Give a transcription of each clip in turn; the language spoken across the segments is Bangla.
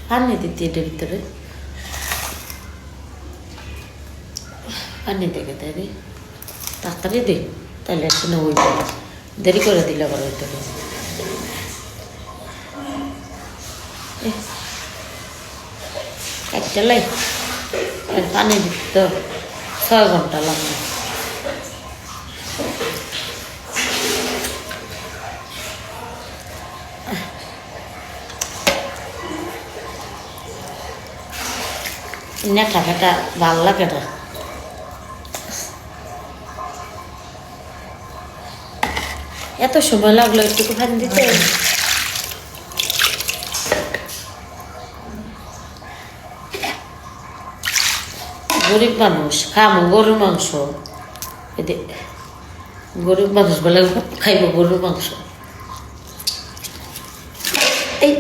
পানি দিতে এটার ভিতরে পানি দেখে দেয় তাড়াতাড়ি দে, তাহলে একটু না ওই দেরি করে দিলে আবার ওইটা একটা লাই পানি দিতে তো 6 ঘন্টা লাগবে। নেটা ফেটা ভাল লাগে না, এত সময় লাগলো একটু পানি দিতে। গরিব মানুষ খামো গরুর মাংস, গরিব মানুষ বলে খাইব গরুর মাংস, এই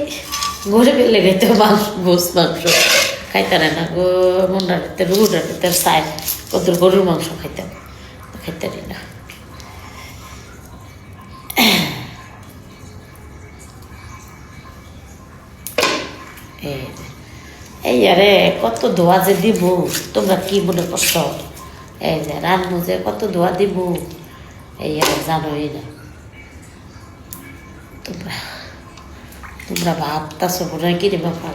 গরিবের লেগে তো মাংস গোস মাংস খাইতারে না গো। মন্ডারিতে রুডারিতে চাই কত গরুর মাংস খাইতাম, খাইতারি না। এই আরে কত ধোয়া যে দিব, তোমরা কি মনে করছো? এই যে রান্নু যে কত ধোয়া দিব, এই আর জানোই না তোমরা। তোমরা ভাবতাছো মনে হয়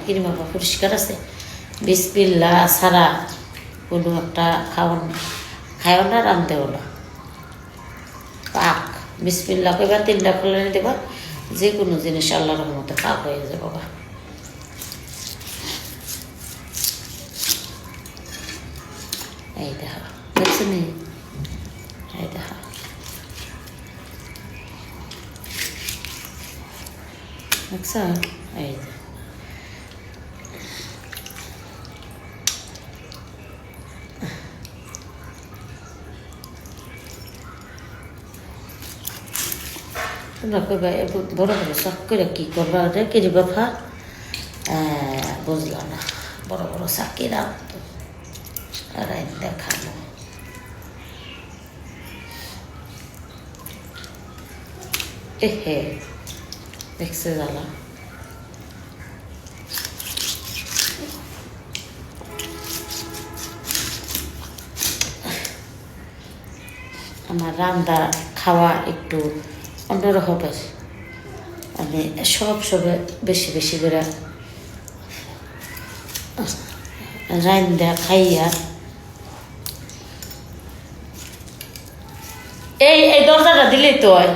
কিরিমাপা পরিষ্কার আছে। বিসমিল্লাহ ছাড়া কোনো একটা খাও না রান্ধতেও না। পাক বিসমিল্লাহ কইবা, 3টা খুলে দেবা, যে কোনো জিনিস আল্লাহর রহমতে পাক হয়ে যাবে বাবা। এই দেখো দেখছো নি, এই দেখো দেখছ, এই যে তোমরা কইবা বড় বড় শখ করে কি করবা রে কিরি বাফা, বুঝলাম না। বড় বড় চাকি রাখতো দেখানো। হে দেখছে জ্বালা। আমার রান্না খাওয়া একটু অন্যরকম, আমি সবে বেশি বেশি করে রান্দা খাইয়া। এই দরজাটা দিলেই তো হয়,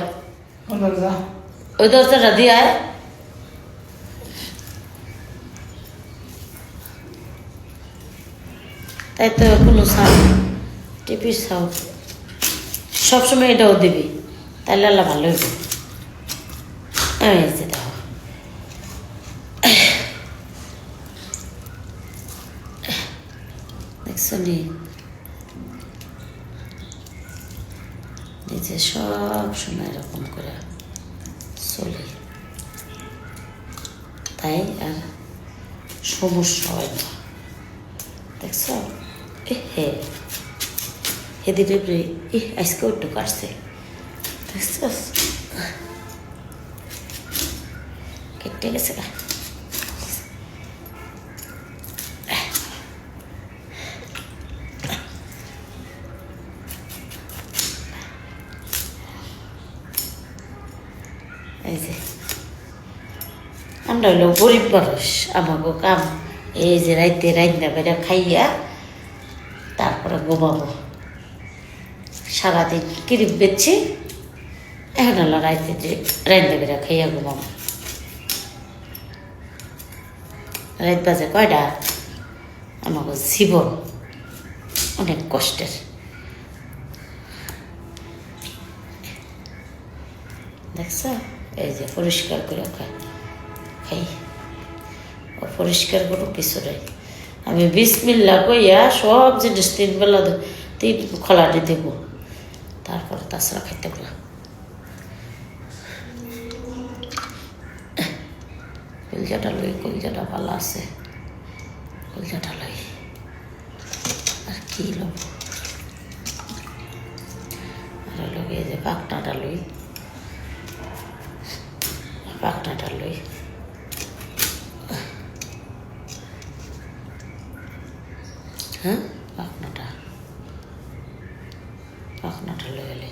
ওই দরজাটা দিয়ে তাই তো কোনো সাউন্ড টিভির সাউন্ড সবসময় এটাও দিবি, তাহলে আল্লাহ ভালো হইব। এই যে দেখো দেখছো নি, নিজে সব সময় এরকম করে চলি, তাই আর সমস্যা হয় না। দেখছো হেদিরে আজকে একটু কাটছে, দেখছো কেটে গেছে গা। এই যে আমরা হইলো গরিব মানুষ, আমাকে কাম এই যে রাইতে রান্না বেড়া খাইয়া তারপরে ঘুমাবো। সারাদিন কিরিপ বেচছি, এখন হলো রাইতে যে রান্না বেড়া খাইয়া ঘুমাবো। রাত বাজে কয়টা, আমাকে জীবন অনেক কষ্টের। দেখছ এই যে পরিষ্কার করে খাই, অপরিষ্কার কোনো কিছু নেই। আমি বিসমিল্লাহ কইয়া সব জিনিস 3 বেলা 3 খোলাটি দেব, তারপরে তাছাড়া খাইতে না। কলজাটা লই, কলজাটা ভালো আছে, কলজাটা লই আর কি লব। আর লগে এই যে পাকনাটা লই, পাকনাটা লই। পাখনাটা লয়ে গেলে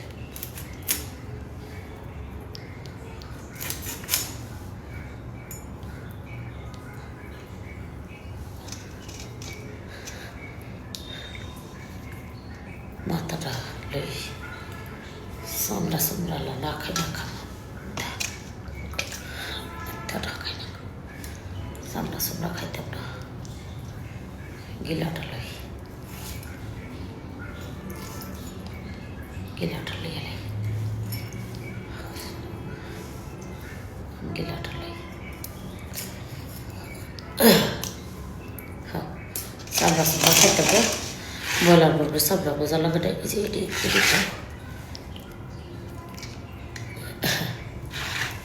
মাথাটা লই সামলা সামলা না খাই না খাবো মাথাটা খাই না সামলা সামলা খাইতাম না গিলাটা লই গিলাটা লই গেলে গিলাটা লই হ্যাঁ সামলা সামলা খাইতাম না বয়লার করবে সামলা বোঝা লাগাটা এই যে এটি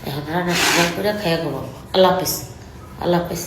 এখন রান্না করে খাইয়া ঘুমাবো আল্লাহ হাফিজ আল্লাহ হাফিজ